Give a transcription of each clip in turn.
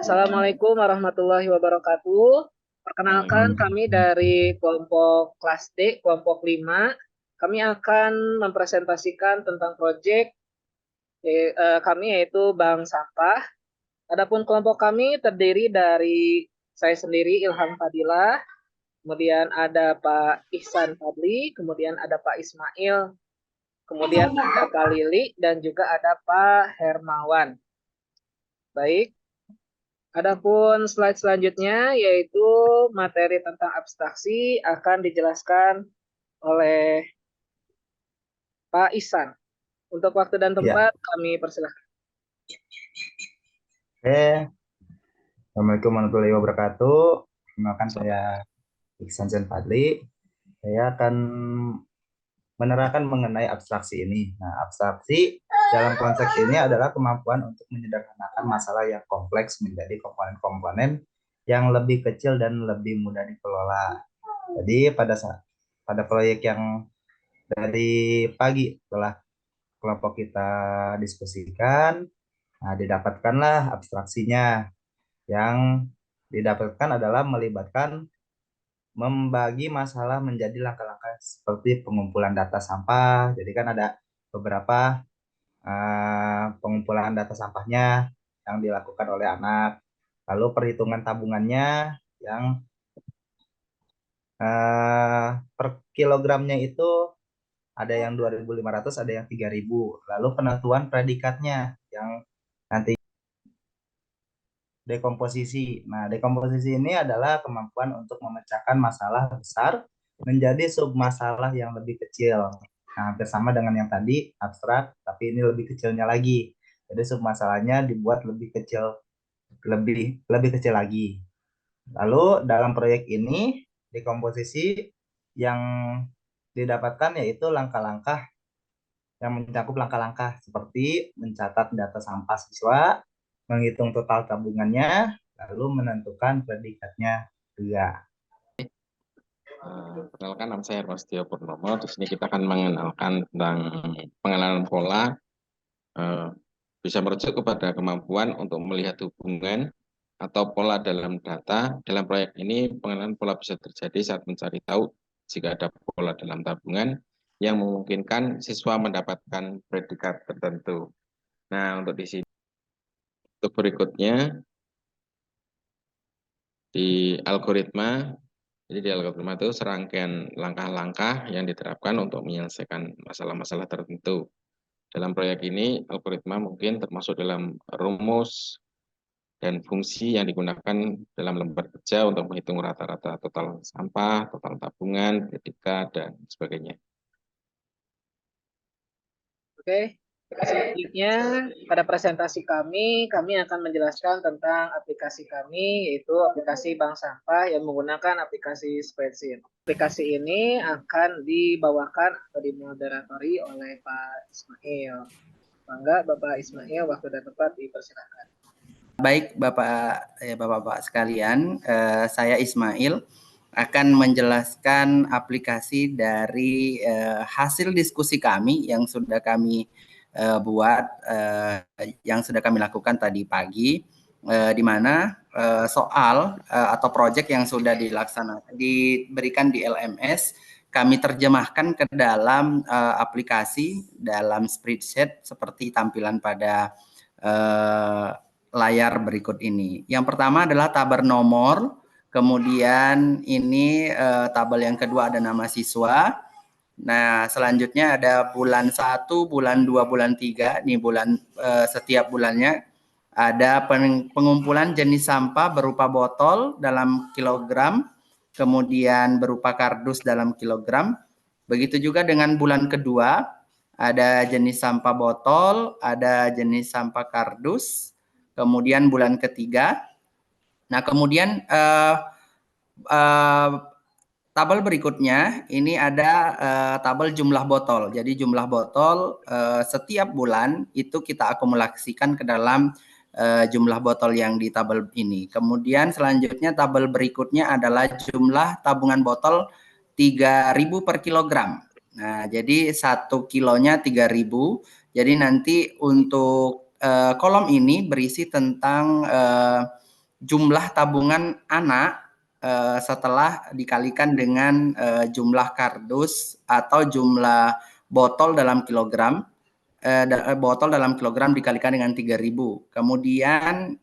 Assalamualaikum warahmatullahi wabarakatuh. Perkenalkan, kami dari kelompok kelas D, kelompok 5. Kami akan mempresentasikan tentang proyek kami yaitu Bank Sampah. Adapun kelompok kami terdiri dari saya sendiri Ilham Fadilah, kemudian ada Pak Ihsan Fadli, kemudian ada Pak Ismail, kemudian ada Kak Lili, dan juga ada Pak Hermawan. Baik. Adapun slide selanjutnya yaitu materi tentang abstraksi akan dijelaskan oleh Pak Ihsan. Untuk waktu dan Ya, tempat kami persilahkan. Assalamualaikum warahmatullahi wabarakatuh. Perkenalkan saya Iksan Zen Fadli. Saya akan menerangkan mengenai abstraksi ini. Nah, abstraksi dalam konteks ini adalah kemampuan untuk menyederhanakan masalah yang kompleks menjadi komponen-komponen yang lebih kecil dan lebih mudah dikelola. Jadi pada proyek yang dari pagi telah kelompok kita diskusikan, nah didapatkanlah abstraksinya. Yang didapatkan adalah melibatkan membagi masalah menjadi langkah-langkah seperti pengumpulan data sampah. Jadi kan ada beberapa pengumpulan data sampahnya yang dilakukan oleh anak. Lalu perhitungan tabungannya yang per kilogramnya itu ada yang 2.500, ada yang 3.000. Lalu penentuan predikatnya yang nanti dekomposisi. Nah, dekomposisi ini adalah kemampuan untuk memecahkan masalah besar menjadi submasalah yang lebih kecil. Nah, hampir sama dengan yang tadi, abstrak, tapi ini lebih kecilnya lagi. Jadi submasalahnya dibuat lebih kecil, lebih kecil lagi. Lalu dalam proyek ini, dekomposisi yang didapatkan yaitu langkah-langkah yang mencakup langkah-langkah seperti mencatat data sampah siswa, menghitung total tabungannya, lalu menentukan predikatnya juga. Perkenalkan, nama saya Hermastio Purnomo. Di sini kita akan mengenalkan tentang pengenalan pola, bisa merujuk kepada kemampuan untuk melihat hubungan atau pola dalam data. Dalam proyek ini, pengenalan pola bisa terjadi saat mencari tahu jika ada pola dalam tabungan yang memungkinkan siswa mendapatkan predikat tertentu. Nah, untuk di sini, untuk berikutnya di algoritma. Jadi di algoritma itu serangkaian langkah-langkah yang diterapkan untuk menyelesaikan masalah-masalah tertentu. Dalam proyek ini, algoritma mungkin termasuk dalam rumus dan fungsi yang digunakan dalam lembar kerja untuk menghitung rata-rata total sampah, total tabungan, predikat, dan sebagainya. Oke. Selanjutnya pada presentasi kami akan menjelaskan tentang aplikasi kami, yaitu aplikasi Bank Sampah yang menggunakan aplikasi spreadsheet. Aplikasi ini akan dibawakan atau dimoderatori oleh Pak Ismail. Bangga Bapak Ismail, waktu dan tempat dipersilakan. Baik Bapak-Bapak sekalian, saya Ismail akan menjelaskan aplikasi dari hasil diskusi kami yang sudah kami buat, yang sudah kami lakukan tadi pagi, di mana soal atau proyek yang sudah dilaksanakan diberikan di LMS kami terjemahkan ke dalam aplikasi dalam spreadsheet seperti tampilan pada layar berikut ini. Yang pertama adalah tabel nomor, kemudian ini tabel yang kedua ada nama siswa. Nah, selanjutnya ada bulan 1, bulan 2, bulan 3. Ini bulan setiap bulannya ada pengumpulan jenis sampah berupa botol dalam kilogram, kemudian berupa kardus dalam kilogram. Begitu juga dengan bulan kedua, ada jenis sampah botol, ada jenis sampah kardus. Kemudian bulan ketiga, nah kemudian tabel berikutnya ini ada tabel jumlah botol. Jadi jumlah botol setiap bulan itu kita akumulasikan ke dalam jumlah botol yang di tabel ini. Kemudian selanjutnya tabel berikutnya adalah jumlah tabungan botol 3.000 per kilogram. Nah, jadi 1 kilonya 3.000. Jadi nanti untuk kolom ini berisi tentang jumlah tabungan anak setelah dikalikan dengan jumlah kardus atau jumlah botol dalam kilogram. Botol dalam kilogram dikalikan dengan 3.000. Kemudian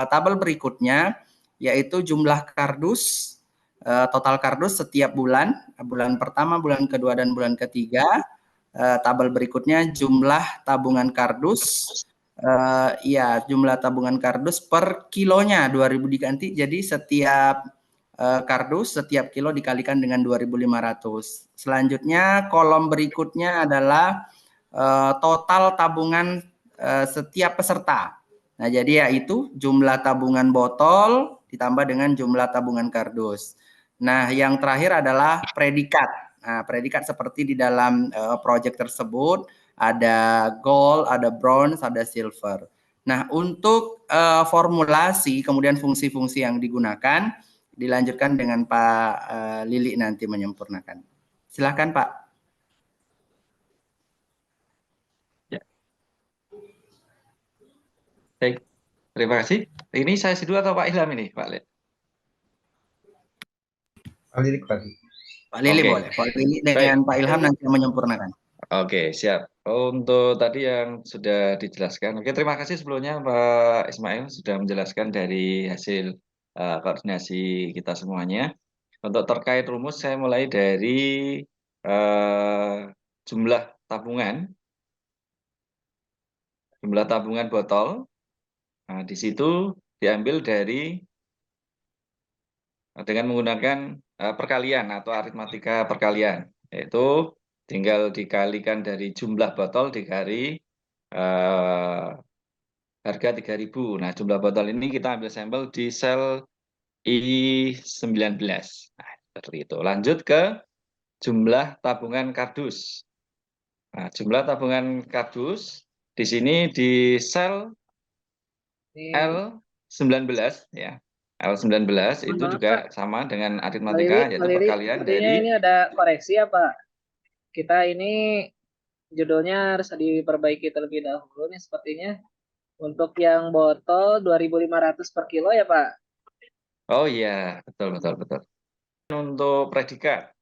tabel berikutnya yaitu jumlah kardus, total kardus setiap bulan pertama, bulan kedua, dan bulan ketiga. Tabel berikutnya jumlah tabungan kardus, ya jumlah tabungan kardus per kilonya 2.000 diganti, jadi setiap kardus setiap kilo dikalikan dengan 2.500. Selanjutnya kolom berikutnya adalah total tabungan setiap peserta. Nah, jadi yaitu jumlah tabungan botol ditambah dengan jumlah tabungan kardus. Nah, yang terakhir adalah predikat. Nah, predikat seperti di dalam proyek tersebut ada gold, ada bronze, ada silver. Nah, untuk formulasi kemudian fungsi-fungsi yang digunakan dilanjutkan dengan Pak Lili nanti menyempurnakan. Silakan Pak. Baik, terima kasih. Ini saya dulu atau Pak Ilham ini, Pak Lid? Pak Lili lagi. Pak Lili Oke. boleh. Pak Lili dengan Pak Ilham nanti menyempurnakan. Oke, siap. Untuk tadi yang sudah dijelaskan. Oke, terima kasih sebelumnya Pak Ismail sudah menjelaskan dari hasil koordinasi kita semuanya. Untuk terkait rumus, saya mulai dari jumlah tabungan botol. Nah, di situ diambil dari dengan menggunakan perkalian atau aritmatika perkalian, yaitu tinggal dikalikan dari jumlah botol dikali harga 3.000. Nah, jumlah botol ini kita ambil sampel di sel I19. Nah, seperti itu. Lanjut ke jumlah tabungan kardus. Nah, jumlah tabungan kardus di sini di sel L19 ya. L19 itu juga sama dengan aritmatika, yaitu perkalian dari... Ini ada koreksi ya Pak. Kita ini judulnya harus diperbaiki terlebih dahulu nih sepertinya. Untuk yang botol 2.500 per kilo ya Pak. Oh iya, betul. Untuk predikat.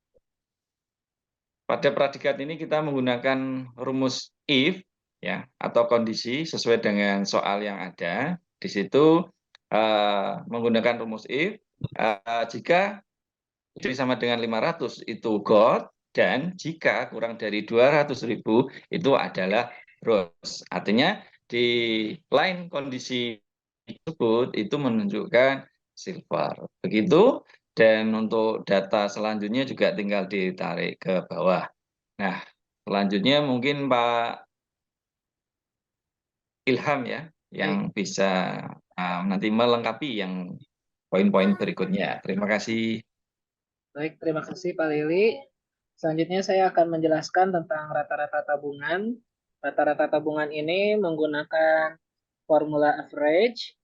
Pada predikat ini kita menggunakan rumus if ya atau kondisi sesuai dengan soal yang ada. Di situ menggunakan rumus if jika jadi sama dengan 500 itu gold, dan jika kurang dari 200.000 itu adalah bronze. Artinya di lain kondisi tersebut itu menunjukkan silver. Begitu. Dan untuk data selanjutnya juga tinggal ditarik ke bawah. Nah, selanjutnya mungkin Pak Ilham ya, yang bisa nanti melengkapi yang poin-poin berikutnya. Terima kasih. Baik, terima kasih Pak Lili. Selanjutnya saya akan menjelaskan tentang rata-rata tabungan. Rata-rata tabungan ini menggunakan formula average,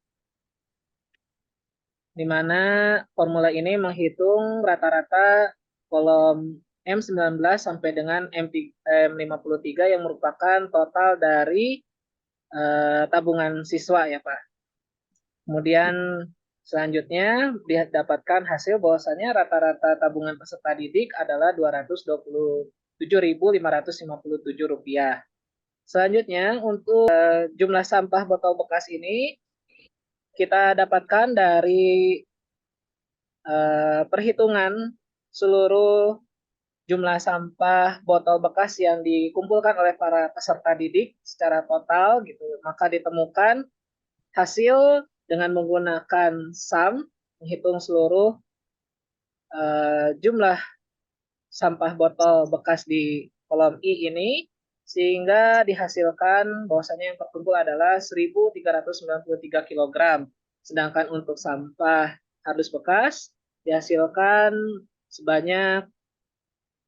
di mana formula ini menghitung rata-rata kolom M19 sampai dengan M53 yang merupakan total dari tabungan siswa ya Pak. Kemudian selanjutnya didapatkan hasil bahwasanya rata-rata tabungan peserta didik adalah Rp227.557. Selanjutnya untuk jumlah sampah botol bekas ini kita dapatkan dari perhitungan seluruh jumlah sampah botol bekas yang dikumpulkan oleh para peserta didik secara total gitu. Maka ditemukan hasil dengan menggunakan sum, menghitung seluruh jumlah sampah botol bekas di kolom I ini, sehingga dihasilkan bahwasanya yang terkumpul adalah 1.393 kg. Sedangkan untuk sampah kardus bekas dihasilkan sebanyak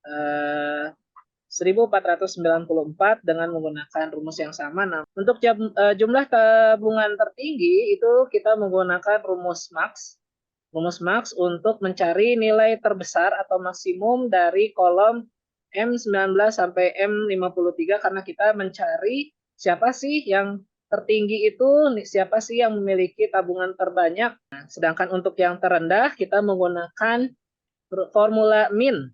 1.494 dengan menggunakan rumus yang sama. Nah, untuk jumlah tabungan tertinggi itu kita menggunakan rumus max. Rumus max untuk mencari nilai terbesar atau maksimum dari kolom M19 sampai M53 karena kita mencari siapa sih yang tertinggi itu siapa sih yang memiliki tabungan terbanyak. Nah, sedangkan untuk yang terendah kita menggunakan formula min.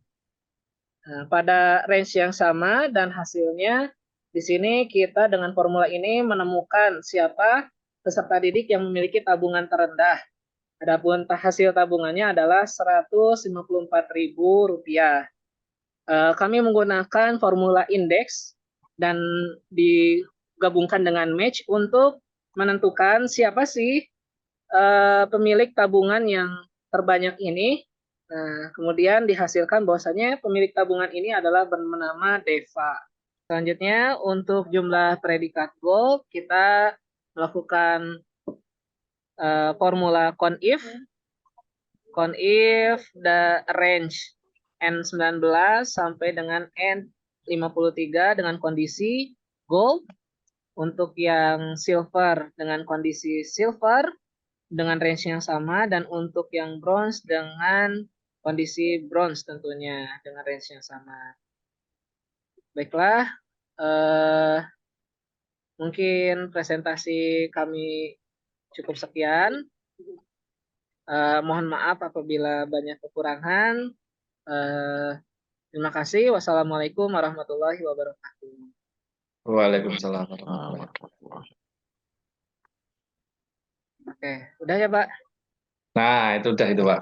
Nah, pada range yang sama dan hasilnya di sini kita dengan formula ini menemukan siapa peserta didik yang memiliki tabungan terendah. Adapun hasil tabungannya adalah Rp154.000. Kami menggunakan formula indeks dan digabungkan dengan match untuk menentukan siapa sih pemilik tabungan yang terbanyak ini. Nah, kemudian dihasilkan bahwasanya pemilik tabungan ini adalah bernama Deva. Selanjutnya, untuk jumlah predikat goal, kita melakukan formula conif the range N19 sampai dengan N53 dengan kondisi gold. Untuk yang silver dengan kondisi silver dengan range yang sama, dan untuk yang bronze dengan kondisi bronze tentunya dengan range yang sama. Baiklah, mungkin presentasi kami cukup sekian. Mohon maaf apabila banyak kekurangan. Terima kasih. Wassalamualaikum warahmatullahi wabarakatuh. Waalaikumsalam warahmatullahi wabarakatuh. Oke, udah ya, Pak? Nah, itu udah itu, Pak.